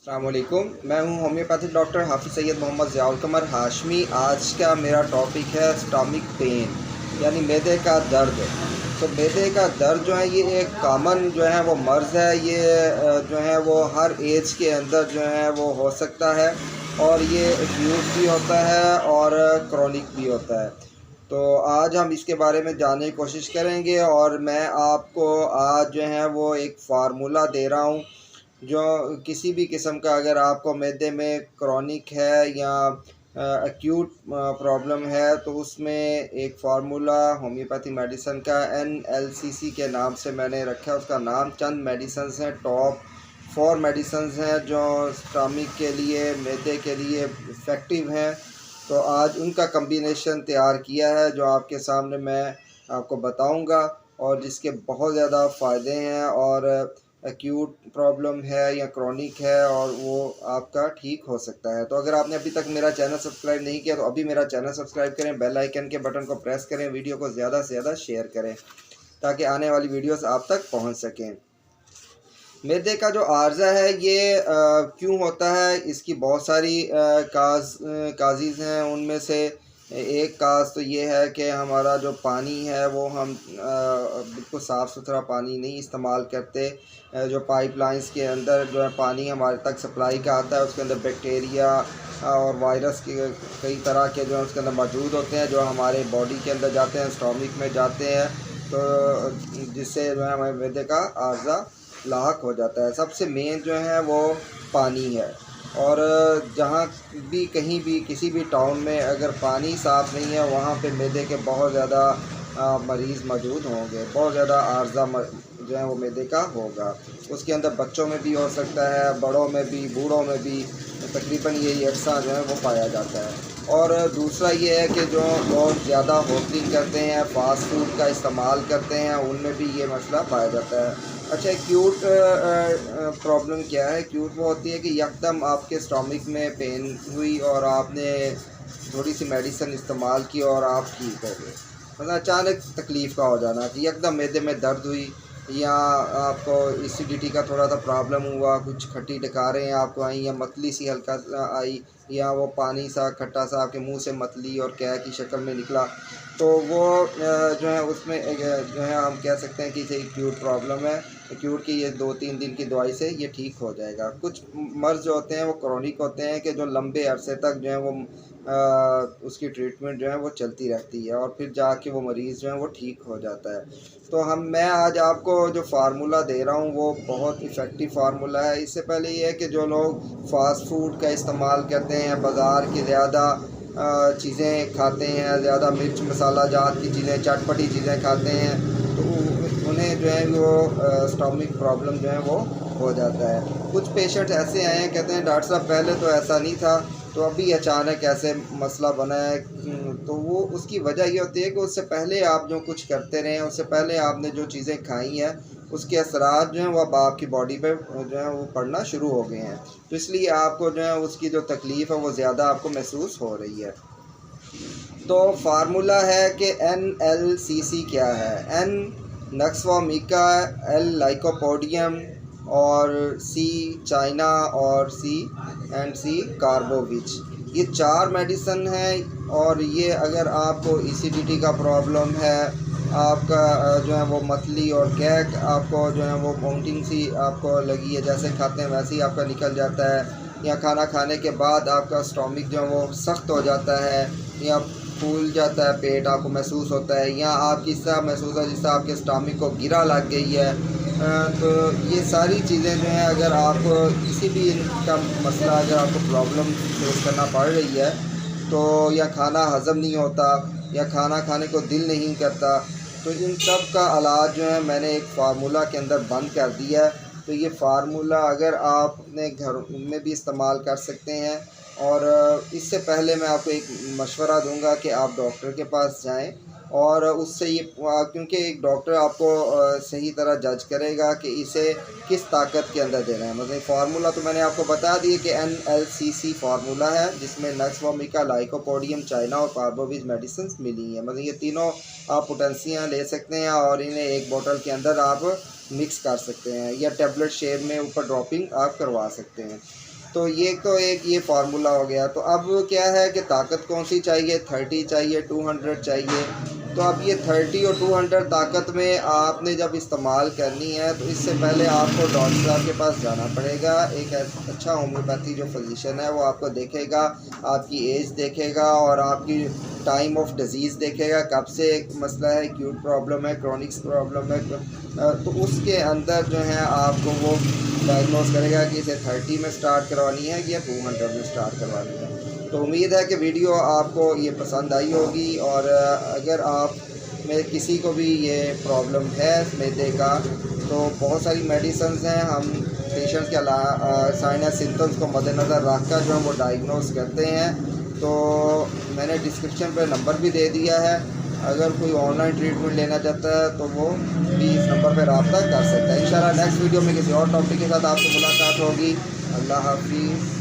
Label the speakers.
Speaker 1: अस्सलामुअलैकुम। मैं हूं होम्योपैथिक डॉक्टर हाफिज़ सैयद मोहम्मद ज़ियाउल कमर हाशमी। आज का मेरा टॉपिक है स्टमक पेन यानी मैदे का दर्द। तो मैदे का दर्द जो है ये एक कॉमन जो है वो मर्ज़ है। ये जो है वो हर एज के अंदर जो है वो हो सकता है और ये एक्यूट भी होता है और क्रॉनिक भी होता है। तो आज हम इसके बारे में जानने की कोशिश करेंगे और मैं आपको आज जो है वो एक फ़ार्मूला दे रहा हूँ जो किसी भी किस्म का अगर आपको मैदे में क्रॉनिक है या एक्यूट प्रॉब्लम है तो उसमें एक फार्मूला होम्योपैथी मेडिसिन का NLCC के नाम से मैंने रखा है। उसका नाम चंद मेडिसन्स हैं, टॉप 4 मेडिसन्स हैं जो स्टमक के लिए मैदे के लिए इफ़ेक्टिव हैं। तो आज उनका कम्बिनेशन तैयार किया है जो आपके सामने मैं आपको बताऊंगा और जिसके बहुत ज़्यादा फ़ायदे हैं और एक्यूट प्रॉब्लम है या क्रॉनिक है और वो आपका ठीक हो सकता है। तो अगर आपने अभी तक मेरा चैनल सब्सक्राइब नहीं किया तो अभी मेरा चैनल सब्सक्राइब करें, बेल आइकन के बटन को प्रेस करें, वीडियो को ज़्यादा से ज़्यादा शेयर करें ताकि आने वाली वीडियोस आप तक पहुंच सकें। मैदे का जो आर्ज़ा है ये क्यों होता है, इसकी बहुत सारी काज़ीज़ हैं। उनमें से एक काज तो ये है कि हमारा जो पानी है वो हम बिल्कुल साफ़ सुथरा पानी नहीं इस्तेमाल करते। जो पाइपलाइंस के अंदर जो है पानी हमारे तक सप्लाई का आता है उसके अंदर बैक्टीरिया और वायरस के कई तरह के जो है उसके अंदर मौजूद होते हैं जो हमारे बॉडी के अंदर जाते हैं, स्टमक में जाते हैं। तो जिससे जो है हमारे मैदे का आर्ज़ा लाक हो जाता है। सबसे मेन जो है वो पानी है और जहाँ भी कहीं भी किसी भी टाउन में अगर पानी साफ़ नहीं है वहाँ पे मैदे के बहुत ज़्यादा मरीज़ मौजूद होंगे, बहुत ज़्यादा आर्ज़ा जो है वो मैदे का होगा। उसके अंदर बच्चों में भी हो सकता है, बड़ों में भी, बूढ़ों में भी तकरीबन यही अक्सर जो है वो पाया जाता है। और दूसरा ये है कि जो लोग ज़्यादा होटलिंग करते हैं, फ़ास्ट फूड का इस्तेमाल करते हैं, उनमें भी ये मसला पाया जाता है। अच्छा, एक्यूट प्रॉब्लम क्या है? एक्यूट वो होती है कि यकदम आपके स्टमक में पेन हुई और आपने थोड़ी सी मेडिसिन इस्तेमाल की और आप ठीक हो गए। मतलब अचानक तकलीफ़ का हो जाना कि यकदम मैदे में दर्द हुई या आपको एसिडिटी का थोड़ा सा प्रॉब्लम हुआ, कुछ खट्टी डकारें आपको आई या मतली सी हल्का आई या वो पानी सा खट्टा सा आपके मुंह से मतली और क्या की शक्ल में निकला, तो वो जो है उसमें जो है हम कह सकते हैं कि इसे एक्यूट प्रॉब्लम है। एक्यूट की ये 2-3 दिन की दवाई से ये ठीक हो जाएगा। कुछ मर्ज़ जो होते हैं वो क्रॉनिक होते हैं कि जो लंबे अरसे तक जो है वो उसकी ट्रीटमेंट जो है वो चलती रहती है और फिर जाके वो मरीज़ जो है वो ठीक हो जाता है। तो मैं आज आपको जो फार्मूला दे रहा हूँ वो बहुत इफ़ेक्टिव फार्मूला है। इससे पहले ये है कि जो लोग फ़ास्ट फूड का इस्तेमाल करते हैं, बाज़ार की ज़्यादा चीज़ें खाते हैं, ज़्यादा मिर्च मसाला जात की चीज़ें, चटपटी चीज़ें खाते हैं, तो उन्हें जो है वो स्टमक प्रॉब्लम जो है वो हो जाता है। कुछ पेशेंट्स ऐसे आए हैं, कहते हैं डॉक्टर साहब पहले तो ऐसा नहीं था, तो अभी अचानक ऐसे मसला बना है। तो वो उसकी वजह ये होती है कि उससे पहले आप जो कुछ करते रहे हैं, उससे पहले आपने जो चीज़ें खाई हैं उसके असरात जो हैं वो अब आपकी बॉडी पे जो है वो पड़ना शुरू हो गए हैं। तो इसलिए आपको जो है उसकी जो तकलीफ़ है वो ज़्यादा आपको महसूस हो रही है। तो फार्मूला है कि NLCC क्या है? N नक्सवामिका, L लाइकोपोडियम और C चाइना और C कार्बोविच। ये 4 मेडिसन हैं और ये अगर आपको एसिडिटी का प्रॉब्लम है, आपका जो है वो मतली और गैग आपको जो है वो वोमिटिंग सी आपको लगी है, जैसे खाते हैं वैसे ही आपका निकल जाता है, या खाना खाने के बाद आपका स्टमक जो है वो सख्त हो जाता है या फूल जाता है, पेट आपको महसूस होता है, या आपकी इस तरह महसूस है जिससे आपके स्टमक को गिरा लग गई है। तो ये सारी चीज़ें जो हैं अगर आपको किसी भी इनका मसला अगर आपको प्रॉब्लम फेस करना पड़ रही है तो या खाना हज़म नहीं होता या खाना खाने को दिल नहीं करता, तो इन सब का इलाज जो है मैंने एक फार्मूला के अंदर बंद कर दिया है। तो ये फार्मूला अगर आप अपने घर में भी इस्तेमाल कर सकते हैं और इससे पहले मैं आपको एक मशवरा दूंगा कि आप डॉक्टर के पास जाएं और उससे ये क्योंकि एक डॉक्टर आपको सही तरह जज करेगा कि इसे किस ताकत के अंदर देना है। मतलब फार्मूला तो मैंने आपको बता दिया कि NLCC फार्मूला है जिसमें नक्सवामिका, लाइकोपोडियम, चाइना और कार्बोविज मेडिसिन मिली हैं। मतलब ये तीनों आप पोटेंसियाँ ले सकते हैं और इन्हें एक बोतल के अंदर आप मिक्स कर सकते हैं या टेबलेट शेप में ऊपर ड्रॉपिंग आप करवा सकते हैं। तो एक ये फार्मूला हो गया। तो अब क्या है कि ताकत कौन सी चाहिए, 30 चाहिए, 200 चाहिए। तो अब ये 30 और 200 ताकत में आपने जब इस्तेमाल करनी है तो इससे पहले आपको डॉक्टर साहब के पास जाना पड़ेगा। एक अच्छा होम्योपैथी जो फिजिशियन है वो आपको देखेगा, आपकी एज देखेगा और आपकी टाइम ऑफ डिजीज़ देखेगा, कब से मसला है, एक्यूट प्रॉब्लम है, क्रॉनिक्स प्रॉब्लम है। तो उसके अंदर जो है आपको वो डायग्नोस करेगा कि इसे 30 में स्टार्ट करवानी है या 200 में स्टार्ट करवानी है। तो उम्मीद है कि वीडियो आपको ये पसंद आई होगी। और अगर आप में किसी को भी ये प्रॉब्लम है मैदे का, तो बहुत सारी मेडिसिन हैं, हम पेशेंट के साइन या सिम्टम्स को मद्देनज़र रख कर जो हम वो डायग्नोस करते हैं। तो मैंने डिस्क्रिप्शन पर नंबर भी दे दिया है, अगर कोई ऑनलाइन ट्रीटमेंट लेना चाहता है तो वो भी इस नंबर पर रब्ता कर सकता है। इंशाल्लाह नेक्स्ट वीडियो में किसी और टॉपिक के साथ आपसे मुलाकात होगी। अल्लाह हाफिज़।